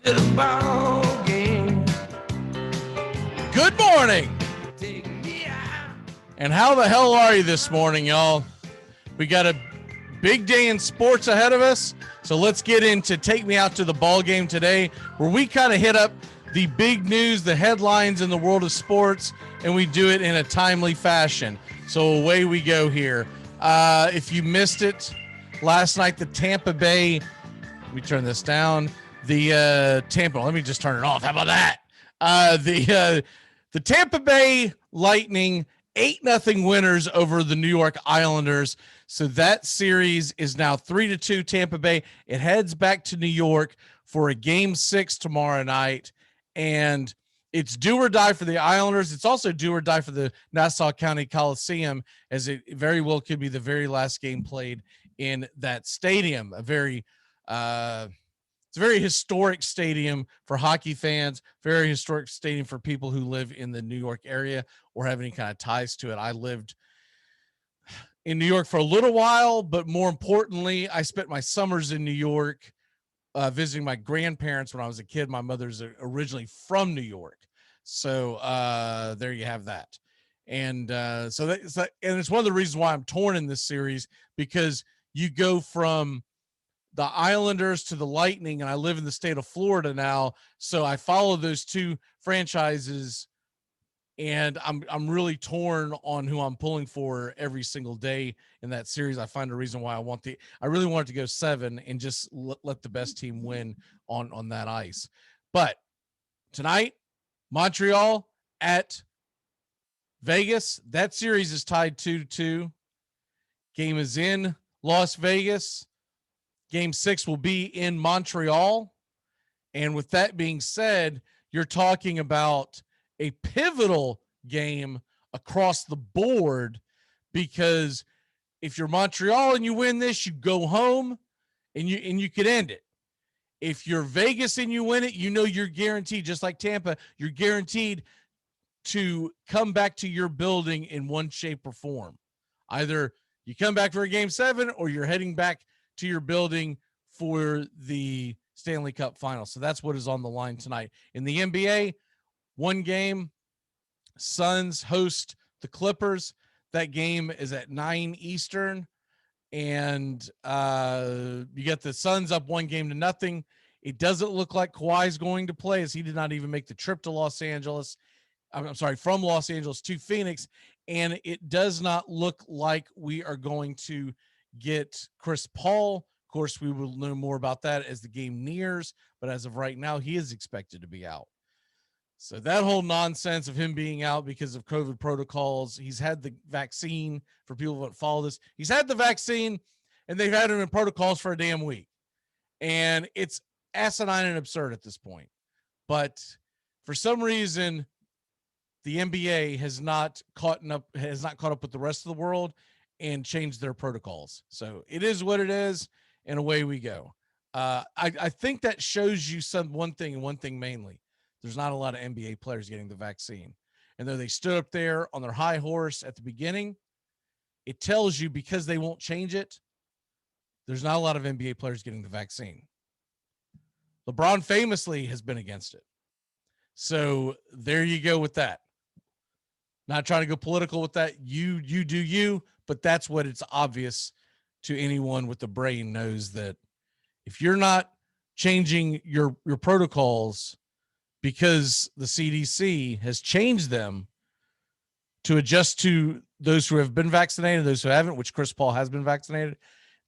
The ball game. Good morning. And how the hell are you this morning, y'all? We got a big day in sports ahead of us. So let's get into Take Me Out to the Ball Game today, where we kind of hit up the big news, the headlines in the world of sports, and we do it in a timely fashion. So away we go here. If you missed it, last night the Tampa Bay, let me turn this down. The Tampa, let me just turn it off. How about that? The Tampa Bay Lightning 8-0 winners over the New York Islanders. So that series is now 3-2 Tampa Bay. It heads back to New York for a game 6 tomorrow night. And it's do or die for the Islanders. It's also do or die for the Nassau County Coliseum, as it very well could be the very last game played in that stadium. It's a very historic stadium for hockey fans, very historic stadium for people who live in the New York area or have any kind of ties to it. I lived in New York for a little while, but more importantly, I spent my summers in New York visiting my grandparents when I was a kid. My mother's originally from New York. So there you have that. And and it's one of the reasons why I'm torn in this series, because you go from the Islanders to the Lightning, and I live in the state of Florida now, so I follow those two franchises, and I'm really torn on who I'm pulling for every single day in that series. I find a reason why I really want it to go 7 and just let the best team win on that ice. But tonight, Montreal at Vegas. That series is tied 2-2. Game is in Las Vegas. Game 6 will be in Montreal. And with that being said, you're talking about a pivotal game across the board, because if you're Montreal and you win this, you go home and you could end it. If you're Vegas and you win it, you know you're guaranteed, just like Tampa, you're guaranteed to come back to your building in one shape or form. Either you come back for a game 7 or you're heading back to your building for the Stanley Cup final. So that's what is on the line tonight. In the NBA, one game, Suns host the Clippers. That game is at 9 Eastern. And you get the Suns up 1-0. It doesn't look like Kawhi's going to play, as he did not even make the trip to Los Angeles. I'm sorry, from Los Angeles to Phoenix. And it does not look like we are going to get Chris Paul. Of course, we will know more about that as the game nears, but as of right now, he is expected to be out. So that whole nonsense of him being out because of COVID protocols, he's had the vaccine. For people that follow this, he's had the vaccine, and they've had him in protocols for a damn week. And it's asinine and absurd at this point. But for some reason, the NBA has not caught up with the rest of the world and change their protocols. So it is what it is, and away we go. I think that shows you one thing mainly. There's not a lot of NBA players getting the vaccine. And though they stood up there on their high horse at the beginning, it tells you, because they won't change it, there's not a lot of NBA players getting the vaccine. LeBron famously has been against it. So there you go with that. Not trying to go political with that. You do you, but that's what it's obvious to anyone with the brain knows, that if you're not changing your protocols because the CDC has changed them to adjust to those who have been vaccinated, those who haven't, which Chris Paul has been vaccinated,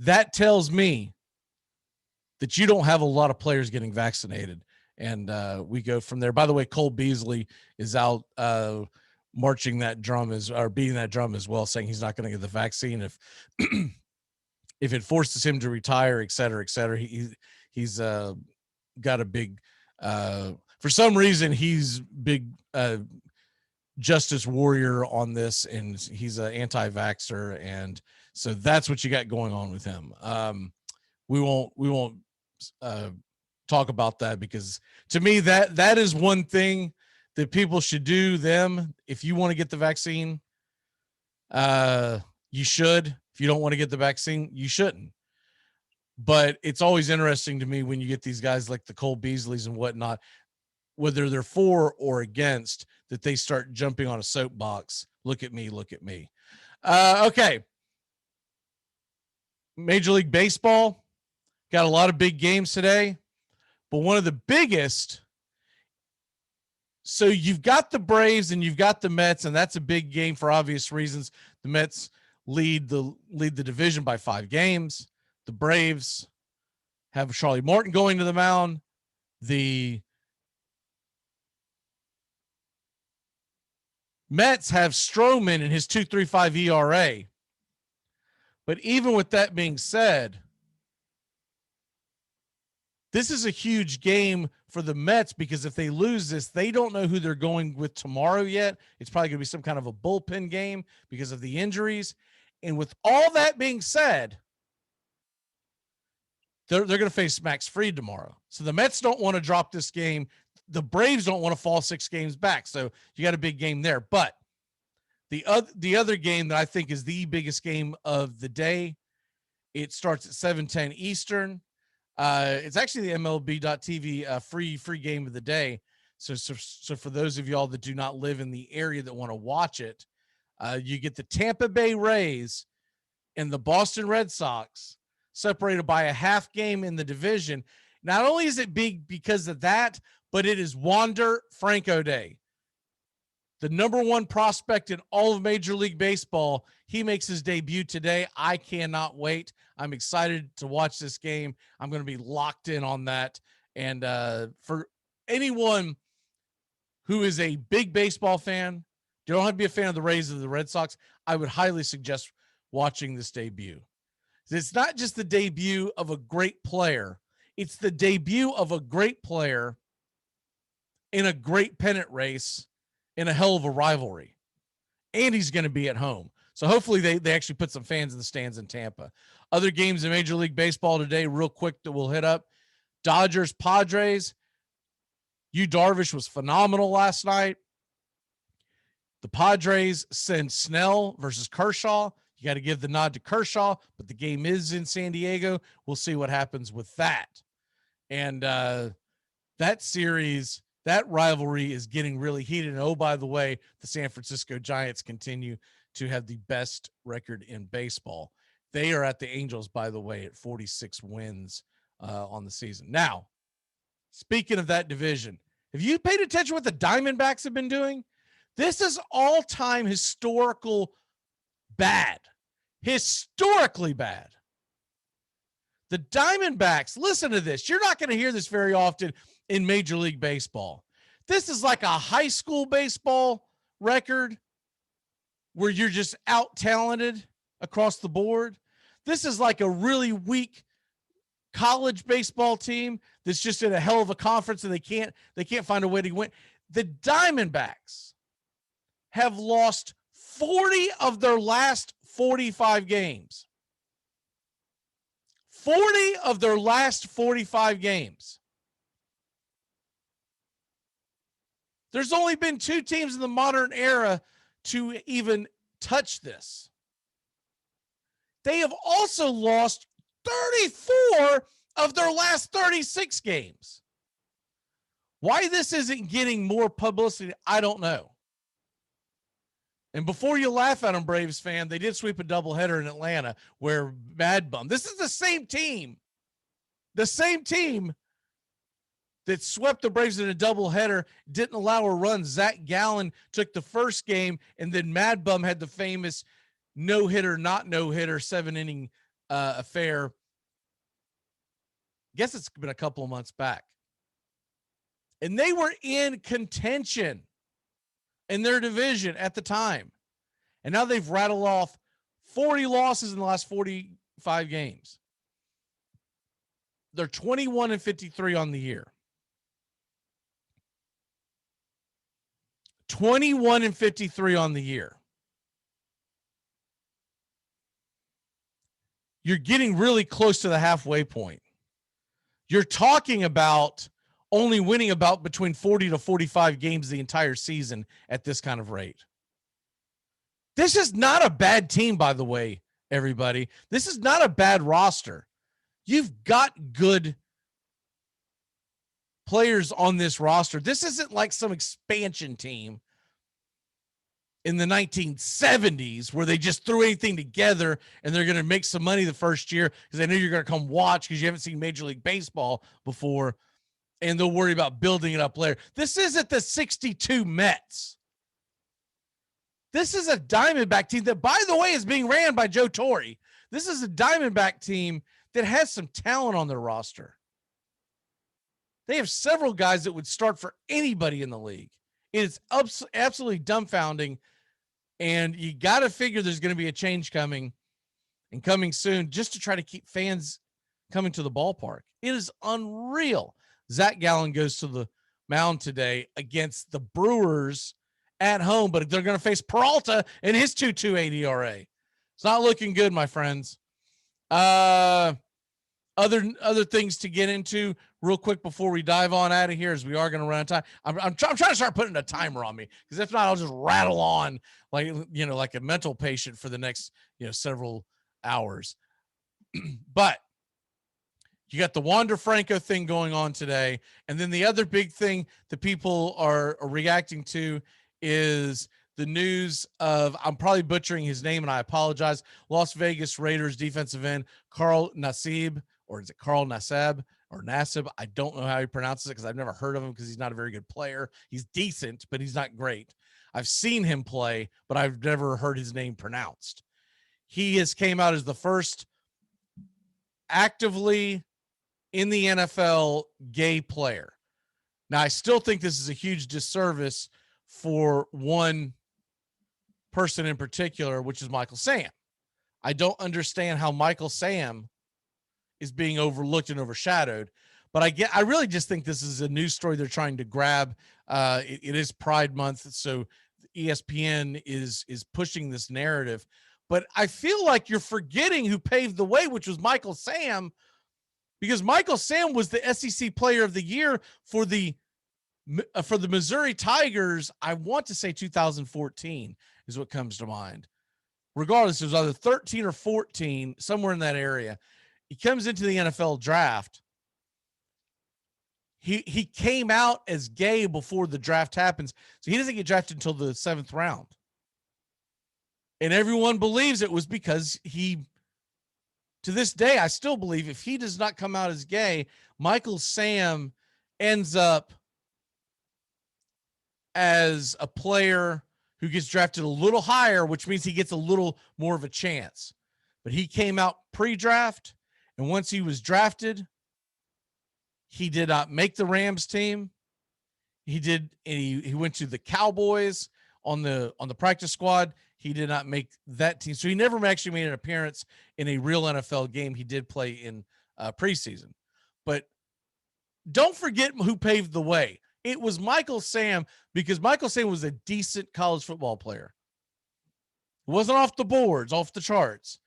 that tells me that you don't have a lot of players getting vaccinated. And we go from there. By the way, Cole Beasley is out marching that drum beating that drum as well, saying he's not going to get the vaccine if if it forces him to retire, et cetera, et cetera. He's got a big for some reason he's big justice warrior on this, and he's an anti-vaxxer, and so that's what you got going on with him. We won't talk about that, because to me that is one thing that people should do. If you want to get the vaccine, you should. If you don't want to get the vaccine, you shouldn't. But it's always interesting to me when you get these guys like the Cole Beasleys and whatnot, whether they're for or against, that they start jumping on a soapbox. Look at me, look at me. Okay. Major League Baseball got a lot of big games today, but one of the biggest. So you've got the Braves and you've got the Mets, and that's a big game for obvious reasons. The Mets lead the division by 5 games. The Braves have Charlie Morton going to the mound. The Mets have Stroman and his 2.35 ERA. But even with that being said, this is a huge game for the Mets because if they lose this, they don't know who they're going with tomorrow yet. It's probably going to be some kind of a bullpen game because of the injuries. And with all that being said, they're going to face Max Fried tomorrow. So the Mets don't want to drop this game. The Braves don't want to fall 6 games back. So you got a big game there. But the other game that I think is the biggest game of the day, it starts at 7:10 Eastern. It's actually the MLB.TV free game of the day. So for those of y'all that do not live in the area that want to watch it, you get the Tampa Bay Rays and the Boston Red Sox separated by a half game in the division. Not only is it big because of that, but it is Wander Franco Day. The number 1 prospect in all of Major League Baseball. He makes his debut today. I cannot wait. I'm excited to watch this game. I'm going to be locked in on that. And for anyone who is a big baseball fan, you don't have to be a fan of the Rays or the Red Sox, I would highly suggest watching this debut. It's not just the debut of a great player. It's the debut of a great player in a great pennant race in a hell of a rivalry. And he's going to be at home. So hopefully they actually put some fans in the stands in Tampa. Other games in Major League Baseball today, real quick, that we'll hit up. Dodgers, Padres. Yu Darvish was phenomenal last night. The Padres send Snell versus Kershaw. You got to give the nod to Kershaw, but the game is in San Diego. We'll see what happens with that. And that series, that rivalry is getting really heated. And oh, by the way, the San Francisco Giants continue to have the best record in baseball. They are at the Angels, by the way, at 46 wins on the season. Now, speaking of that division, have you paid attention to what the Diamondbacks have been doing? This is all-time historical bad. Historically bad. The Diamondbacks, listen to this. You're not going to hear this very often in Major League Baseball. This is like a high school baseball record where you're just out-talented across the board. This is like a really weak college baseball team that's just in a hell of a conference and they can't find a way to win. The Diamondbacks have lost 40 of their last 45 games. 40 of their last 45 games. There's only been 2 teams in the modern era to even touch this. They have also lost 34 of their last 36 games. Why this isn't getting more publicity, I don't know. And before you laugh at them, Braves fan, they did sweep a doubleheader in Atlanta where Mad Bum. This is the same team that swept the Braves in a doubleheader, didn't allow a run. Zach Gallen took the first game, and then Mad Bum had the famous no-hitter, not no-hitter, 7-inning affair. I guess it's been a couple of months back. And they were in contention in their division at the time. And now they've rattled off 40 losses in the last 45 games. They're 21-53 on the year. 21-53 on the year. You're getting really close to the halfway point. You're talking about only winning about between 40 to 45 games the entire season at this kind of rate. This is not a bad team, by the way, everybody. This is not a bad roster. You've got good players on this roster. This isn't like some expansion team in the 1970s where they just threw anything together and they're going to make some money the first year because they know you're going to come watch because you haven't seen Major League Baseball before, and they'll worry about building it up later. This isn't the 62 Mets. This is a Diamondback team that, by the way, is being ran by Joe Torre. This is a Diamondback team that has some talent on their roster. They have several guys that would start for anybody in the league. It is absolutely dumbfounding, and you got to figure there's going to be a change coming and coming soon just to try to keep fans coming to the ballpark. It is unreal. Zach Gallen goes to the mound today against the Brewers at home, but they're going to face Peralta and his 2.28 ERA. It's not looking good, my friends. Other things to get into real quick before we dive on out of here, as we are going to run out of time. I'm trying to start putting a timer on me, because if not, I'll just rattle on like a mental patient for the next several hours. But you got the Wander Franco thing going on today, and then the other big thing that people are reacting to is the news of, I'm probably butchering his name and I apologize, Las Vegas Raiders defensive end Carl Nassib, or is it Carl Nassib or Nassib? I don't know how he pronounces it because I've never heard of him, because he's not a very good player. He's decent, but he's not great. I've seen him play, but I've never heard his name pronounced. He has came out as the first actively in the NFL gay player. Now, I still think this is a huge disservice for one person in particular, which is Michael Sam. I don't understand how Michael Sam is being overlooked and overshadowed, but I really just think this is a news story they're trying to grab. It is Pride Month, so ESPN is pushing this narrative, but I feel like you're forgetting who paved the way, which was Michael Sam, because Michael Sam was the SEC Player of the Year for the Missouri Tigers. I want to say 2014 is what comes to mind. Regardless, it was either 13 or 14, somewhere in that area. He comes into the NFL draft. He came out as gay before the draft happens, so he doesn't get drafted until the 7th round. And everyone believes it was because he, to this day, I still believe if he does not come out as gay, Michael Sam ends up as a player who gets drafted a little higher, which means he gets a little more of a chance. But he came out pre-draft, and once he was drafted, he did not make the Rams team. He went to the Cowboys on the practice squad. He did not make that team. So he never actually made an appearance in a real NFL game. He did play in preseason. But don't forget who paved the way. It was Michael Sam, because Michael Sam was a decent college football player. It wasn't off the boards, off the charts.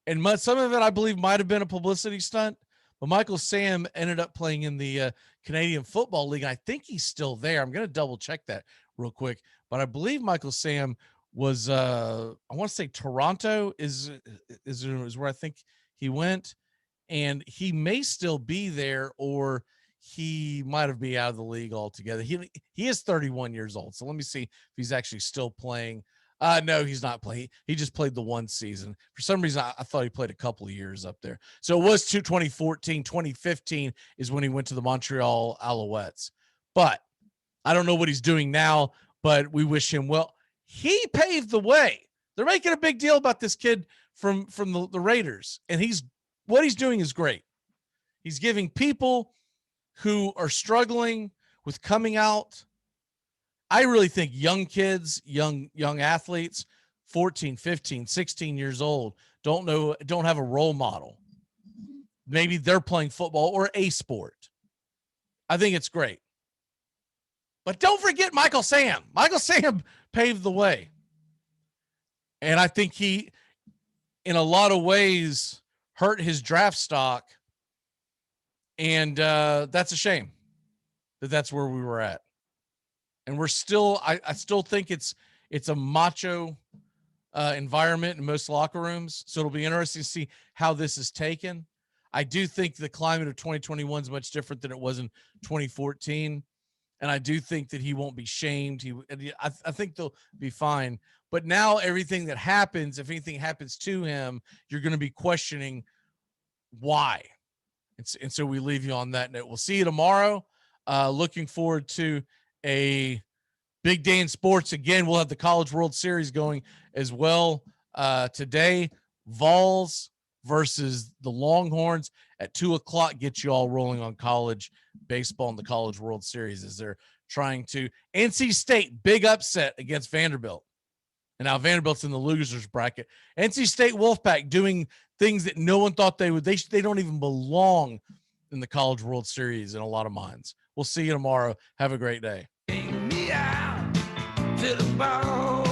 And some of it, I believe, might have been a publicity stunt. But Michael Sam ended up playing in the Canadian Football League. I think he's still there. I'm going to double check that real quick. But I believe Michael Sam was, I want to say Toronto is where I think he went. And he may still be there, or he might have been out of the league altogether. He is 31 years old. So let me see if he's actually still playing. No, he's not playing. He just played the one season. For some reason, I thought he played a couple of years up there. So it was 2014, 2015 is when he went to the Montreal Alouettes. But I don't know what he's doing now, but we wish him well. He paved the way. They're making a big deal about this kid from the Raiders, and what he's doing is great. He's giving people who are struggling with coming out. I really think young kids, young athletes, 14, 15, 16 years old, don't have a role model. Maybe they're playing football or a sport. I think it's great. But don't forget Michael Sam. Michael Sam paved the way. And I think he, in a lot of ways, hurt his draft stock. And that's a shame that that's where we were at. And we're still, I still think it's a macho environment in most locker rooms. So it'll be interesting to see how this is taken. I do think the climate of 2021 is much different than it was in 2014. And I do think that he won't be shamed. I think they'll be fine. But now everything that happens, if anything happens to him, you're going to be questioning why. And so we leave you on that note. We'll see you tomorrow. Looking forward to a big day in sports. Again, we'll have the College World Series going as well today. Vols versus the Longhorns at 2:00. Get you all rolling on college baseball and the College World Series as they're trying to. NC State, big upset against Vanderbilt. And now Vanderbilt's in the losers bracket. NC State Wolfpack doing things that no one thought they would. They don't even belong in the College World Series in a lot of minds. We'll see you tomorrow. Have a great day. Me out to the ball